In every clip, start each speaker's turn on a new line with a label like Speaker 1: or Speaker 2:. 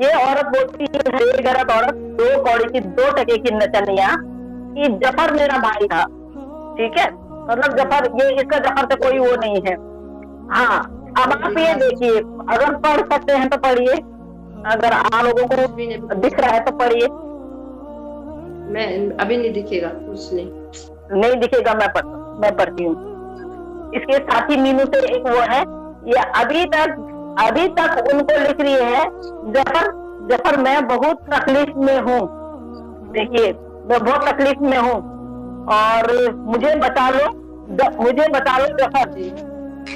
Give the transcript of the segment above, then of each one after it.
Speaker 1: ये औरत बोलती है, ये गलत औरत, दो कौड़ी की दो टके की नचनिया, कि जफर मेरा भाई था। ठीक है, मतलब जफर, ये इसका जफर से कोई वो नहीं है। हाँ, अब आप ये देखिए, अगर पढ़ सकते हैं तो पढ़िए, अगर आप लोगों
Speaker 2: कुछ भी नहीं,
Speaker 1: को दिख रहा है तो पढ़िए।
Speaker 2: मैं अभी नहीं दिखेगा कुछ नहीं।
Speaker 1: नहीं दिखेगा, मैं पढ़ती हूँ। इसके साथी मीनू से एक वो है, ये अभी तक उनको लिख रही है, जफर जफर मैं बहुत तकलीफ में हूँ। देखिए, मैं बहुत तकलीफ में हूँ और मुझे बचा लो, जफर।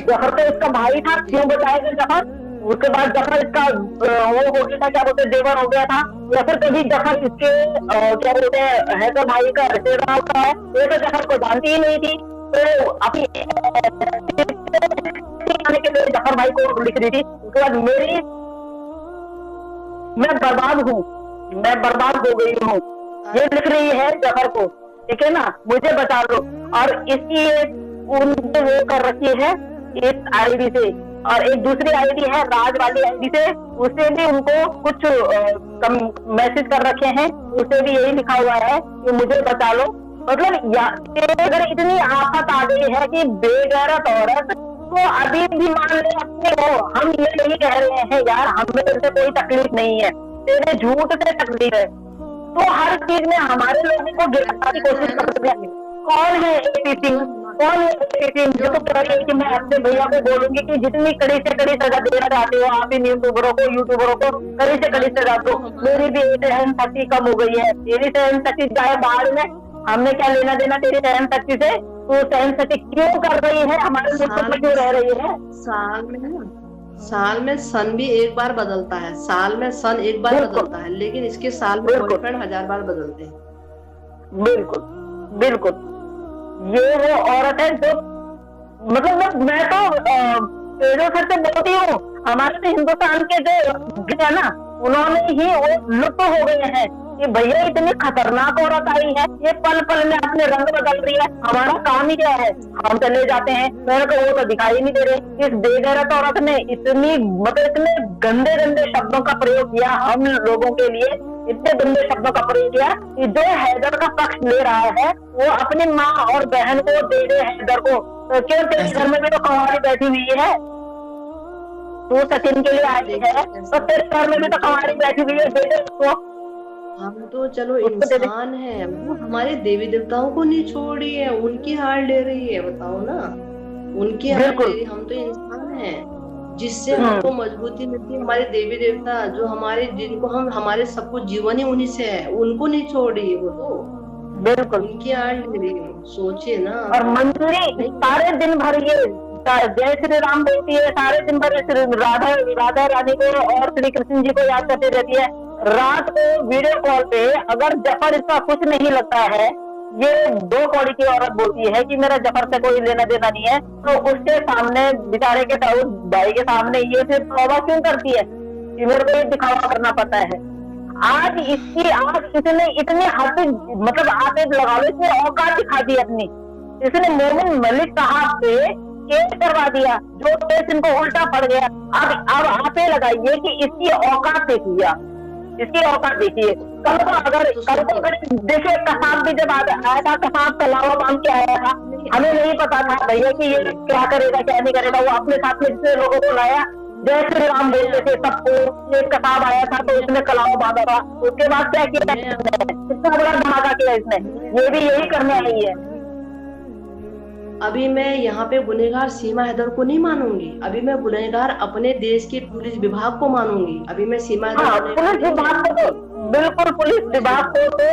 Speaker 1: जफर तो इसका भाई था, क्यों बचाएगा जफर? उसके बाद जफर इसका वो हो गया था, क्या बोलते हैं, देवर हो गया था, या फिर कभी जफर इसके क्या बोलते हैं, हैदर भाई का रिश्तेदार होता है। ये तो जफर को जानती ही नहीं थी, तो अपनी आने के लिए जफर भाई को लिख रही थी। उसके बाद मैं बर्बाद हो गई हूँ, ये लिख रही है जफर को। ठीक है ना, मुझे बचा लो। और इसकी उनसे वो कर रखी है इस आईडी से, और एक दूसरी आईडी है राज वाली आईडी से, उससे भी उनको कुछ मैसेज कर रखे हैं, उससे भी यही लिखा हुआ है कि मुझे बचा लो। मतलब अगर इतनी आफत आ गई है कि बेगैरत औरत, तो अभी भी मान ले अपने को, हम ये नहीं कह रहे हैं यार हमें से कोई तकलीफ नहीं है, तेरे झूठ से तकलीफ है, तो हर चीज में हमारे लोगों को गिरफ्तार की कोशिश करते हैं। कौन है एपी सिंह? जो तो कह रही है कि मैं अपने भैया को बोलूंगी कि जितनी कड़ी से कड़ी सजा देना चाहते हो आप इन यूट्यूबरों को कड़ी से कड़ी सजा दो। मेरी भी सहन शक्ति कम हो गई है, तेरी सहन शक्ति जाए बाहर में, हमने क्या लेना देना तेरी सहन शक्ति से? तो सहन शक्ति क्यों कर रही है, हमारे मुल्क में क्यों रह रही है?
Speaker 2: साल में सन भी एक बार बदलता है, साल में सन एक बार बदलता है, लेकिन इसके साल में बॉयफ्रेंड 1000 बार बदलते हैं।
Speaker 1: बिल्कुल ये वो औरत है जो, मतलब मैं तो जो सर से बोलती हूँ, हमारे तो हिंदुस्तान के जो है ना, उन्होंने ही वो लुप्त हो गए हैं कि भैया इतनी खतरनाक औरत आई है, ये पल पल में अपने रंग बदल रही है, हमारा काम ही क्या है? हम चले जाते हैं, मेरे को वो तो दिखाई नहीं दे रहे। इस बेगैरत औरत ने इतनी मतलब इतने गंदे गंदे शब्दों का प्रयोग किया हम लोगों के लिए, इतने गंदे शब्दों का प्रयोग किया कि जो हैदर का पक्ष ले रहा है वो अपनी माँ और बहन को दे दे हैदर को। तो क्यों तेरे घर में भी तो कंवारी बैठी हुई है, तू सचिन के लिए आई है तो तेरे घर में भी तो कंवारी बैठी हुई है, दे दे उसको।
Speaker 2: हम तो चलो इंसान है, वो हमारे देवी देवताओं को नहीं छोड़ रही है, उनकी हार ले रही है, बताओ ना, उनकी हार ले रही। हम तो इंसान हैं, जिससे हमको मजबूती मिलती है हमारे देवी देवता, जो हमारे जिनको हम हमारे सब कुछ जीवन ही उन्हीं से है, उनको नहीं छोड़ रही है वो तो।
Speaker 1: बिल्कुल
Speaker 2: उनकी हार ले रही है, सोचिए ना।
Speaker 1: और मंजूरी सारे दिन भर ये जय श्री राम बोलती है, सारे दिन भर राधा रानी को और श्री कृष्ण जी को याद करती रहती है। रात को वीडियो कॉल पे अगर जफर इसका कुछ नहीं लगता है, ये दो कौड़ी की औरत बोलती है कि मेरा जफर से कोई लेना देना नहीं है, तो उसके सामने बेचारे के भाई के सामने ये फिर तौबा क्यों करती है कि मेरे को ये दिखावा करना पड़ता है? आज इसने इतने हद, मतलब आप लगा लो, इसने औकात दिखा दी अपनी। इसने मोमिन मलिक साहब पे केस करवा दिया, जो केस इनको उल्टा पड़ गया। अब आप ये लगाइए कि इसकी औकात देखिए, इसकी औकात देखिए। कल को अगर देखिए, कसाब भी जब आया था, कसाब तलावा बांध के आया था, हमें नहीं पता था भैया कि ये क्या करेगा क्या नहीं करेगा। वो अपने साथ में जितने लोगों को लाया, जय श्री राम बोलते थे सबको, एक कसाब आया था तो इसने कलावा बांधा था। उसके बाद क्या किया, कितना बड़ा धमाका किया इसने, ये भी यही करने आई है।
Speaker 2: अभी मैं यहाँ पे गुनहगार सीमा हैदर को नहीं मानूंगी, अभी मैं गुनहगार अपने देश के पुलिस विभाग को मानूंगी। अभी मैं सीमा हैदर
Speaker 1: पुलिस विभाग को तो बिल्कुल, पुलिस विभाग को तो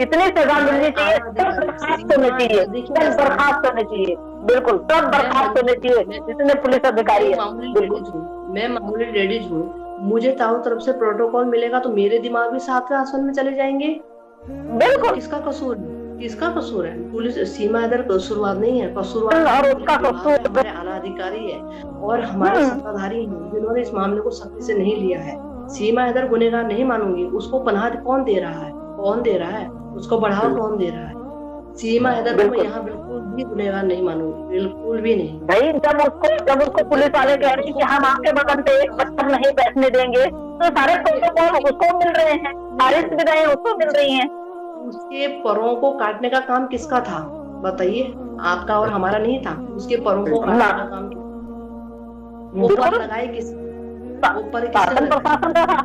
Speaker 1: इतनी सजा मिलनी चाहिए, बर्खास्त होने चाहिए, बर्खास्त होने चाहिए, बिल्कुल सब बर्खास्त होने चाहिए जितने पुलिस अधिकारी है।
Speaker 2: मैं मामूली लेडीज हूँ, मुझे चारों तरफ से प्रोटोकॉल मिलेगा तो मेरे दिमाग भी 7वें आसमान में चले जाएंगे।
Speaker 1: बिल्कुल,
Speaker 2: किसका कसूर है? पुलिस सीमा हैदर कसूरवार नहीं है, कसूरवार हमारे आला अधिकारी है और हमारे सत्ताधारी हैं जिन्होंने इस मामले को सख्ती से नहीं लिया है। सीमा हैदर गुनहगार नहीं मानूंगी, उसको पनाह कौन दे रहा है, उसको बढ़ावा कौन दे रहा है? सीमा हैदर को मैं यहाँ बिल्कुल भी गुनहगार नहीं मानूंगी, बिल्कुल भी नहीं।
Speaker 1: भाई जब उसको पुलिस वाले कह रहे हैं कि हम आपके बगल पे एक पत्थर नहीं बैठने देंगे, तो सारे प्रोटोकॉल उसको मिल रहे हैं, सारी सुविधाएं उसको मिल रही हैं।
Speaker 2: उसके परों को काटने का काम किसका था बताइए? आपका और हमारा नहीं था। उसके परों को काटने का काम वो पर लगाए किस? वो पर
Speaker 1: शासन प्रशासन का था।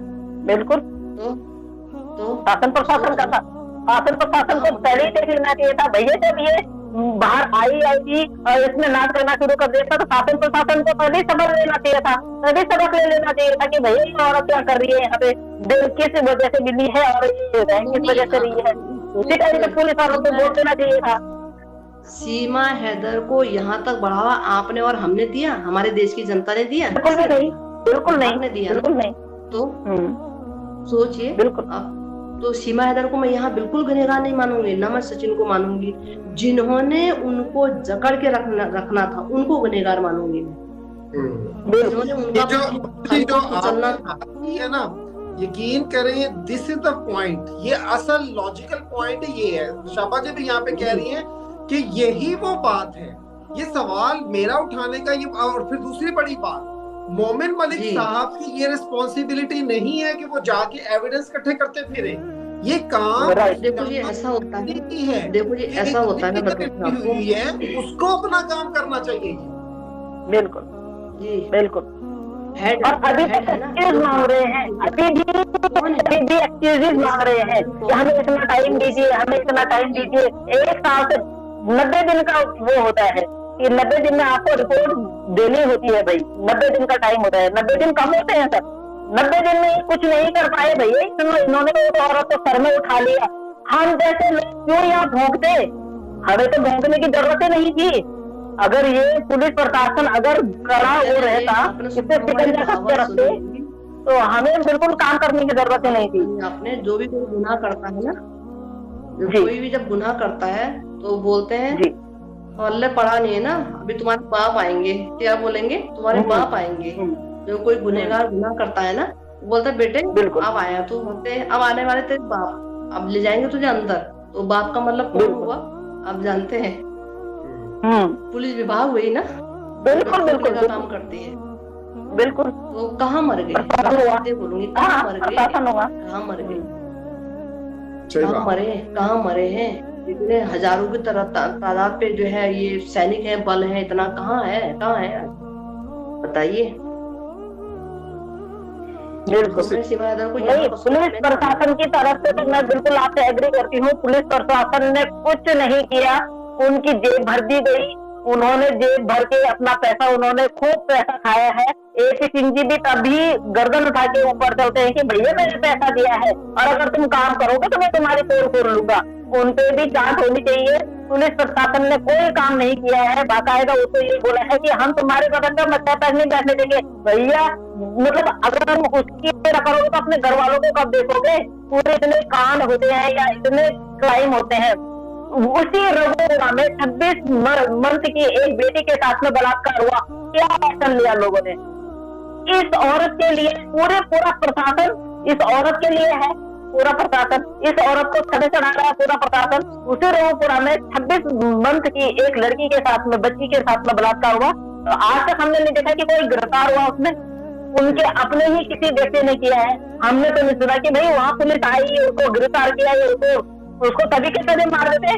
Speaker 1: बिल्कुल,
Speaker 2: तो
Speaker 1: शासन प्रशासन का था। शासन प्रशासन को पहले ही देख लेना चाहिए था भैया। जब ये बाहर आई और इसमें नाच करना शुरू कर दिया था, तो शासन प्रशासन को पहले ही समझ लेना चाहिए था, तभी सबक ले लेना चाहिए था कि भैया ये औरत क्या कर रही है यहाँ पे, दिल किस वजह से मिली है और ये रैंक किस वजह से रही है। उसी टाइम पे पुलिस वालों को बोल देना चाहिए था।
Speaker 2: सीमा हैदर को यहाँ तक बढ़ावा आपने और हमने दिया, हमारे देश की जनता ने दिया?
Speaker 1: बिल्कुल भी नहीं, बिल्कुल नहीं,
Speaker 2: आपने दिया,
Speaker 1: बिल्कुल नहीं।
Speaker 2: तो सोचिए, बिल्कुल। तो सीमा हैदर को मैं यहाँ बिल्कुल गुनहगार नहीं मानूंगी, ना मैं सचिन को मानूंगी। जिन्होंने उनको जकड़ के रखना था उनको गुनहगार मानूंगी मैं। जिन्होंने उनका
Speaker 3: चलना था है ना, यकीन करें, दिस इज द पॉइंट। ये असल लॉजिकल पॉइंट ये है। शाबा जी भी यहाँ पे कह रही हैं कि यही वो बात है। ये सवाल मेरा उठाने का ये, और फिर दूसरी बड़ी बात, मोमिन मलिक साहब की ये रिस्पॉन्सिबिलिटी नहीं है कि वो जाके एविडेंस इकट्ठे करते फिरे। ये काम
Speaker 2: देखो जी ऐसा होता है, देखो जी ऐसा होता है,
Speaker 3: हुई है उसको अपना काम करना चाहिए।
Speaker 1: बिल्कुल
Speaker 2: जी
Speaker 1: बिल्कुल। और अभी तक एक्सक्यूज मांग रहे हैं, अभी भी एक्सक्यूज मांग रहे हैं कि हमें इतना टाइम दीजिए, हमें इतना टाइम दीजिए। 1 साल से 90 दिन का वो होता है कि 90 दिन में आपको रिपोर्ट देनी होती है भाई। 90 दिन का टाइम होता है, 90 दिन कम होते हैं सर। 90 दिन में कुछ नहीं कर पाए भैया, इन्होंने तो औरत को सर में उठा लिया। हम जैसे लोग क्यों यहाँ भोंकते? हमें तो भोंकने की जरूरत ही नहीं थी। अगर ये पुलिस प्रशासन अगर कड़ा हो रहता, इससे शिकंजा रखते, तो हमें बिल्कुल काम करने की जरूरत ही नहीं थी।
Speaker 2: आपने जो भी कोई गुनाह करता है ना, कोई भी जब गुनाह करता है तो बोलते हैं जी अल्लाह पढ़ा नहीं है ना, अभी तुम्हारे बाप आएंगे। क्या बोलेंगे? तुम्हारे बाप आएंगे। जो कोई गुनहगार गुनाह करता है ना, बोलता है बेटे अब आया तू, बोलते अब आने वाले तेरे बाप, अब ले जाएंगे तुझे अंदर। तो बाप का मतलब कौन हुआ आप जानते हैं? पुलिस विभाग हुई ना,
Speaker 1: बिल्कुल बिल्कुल
Speaker 2: का काम करती है।
Speaker 1: बिल्कुल।
Speaker 2: वो कहाँ मर गए? बोलूंगी कहाँ मर गए? कहाँ मर गए? कहाँ मरे हैं? इतने हजारों की तादाद पे जो है ये सैनिक है, बल है, इतना कहाँ है बताइए।
Speaker 1: बिल्कुल नहीं, पुलिस प्रशासन की तरफ से तो मैं बिल्कुल आपसे एग्री करती हूँ। पुलिस प्रशासन ने कुछ नहीं किया, उनकी जेब भर दी गई। उन्होंने जेब भर के अपना पैसा, उन्होंने खूब पैसा खाया है। AP सिंह जी भी तभी गर्दन उठा के ऊपर चलते हैं कि भैया मैंने पैसा दिया है और अगर तुम काम करोगे तो मैं तुम्हारी पोल फोड़ लूंगा। उनपे भी जांच होनी चाहिए। पुलिस प्रशासन ने कोई काम नहीं किया है। बाकायदा उसको ये बोला है कि हम तुम्हारे बदन का मत्था तक नहीं बैठने देंगे। भैया मतलब अगर हम उसकी तरह करोगे तो अपने घर वालों को कब देखोगे? पूरे इतने कांड होते हैं या इतने क्राइम होते हैं। उसी रघुरा में 26 मंथ की एक बेटी के साथ में बलात्कार हुआ, क्या एक्शन लिया लोगों ने? इस औरत के लिए पूरा प्रशासन इस औरत के लिए है। पूरा प्रशासन इस औरत को छड़े चढ़ा रहा है। पूरा प्रशासन उसी रघुपुरा में 26 मंथ की एक लड़की के साथ में, बच्ची के साथ में बलात्कार हुआ। तो आज तक हमने नहीं देखा कि कोई गिरफ्तार हुआ उसमें। उनके अपने ही किसी व्यक्ति ने किया है। हमने तो नहीं सुना कि भाई वहाँ पुलिस आई, उसको गिरफ्तार किया, उसको तभी के तभी मार देते।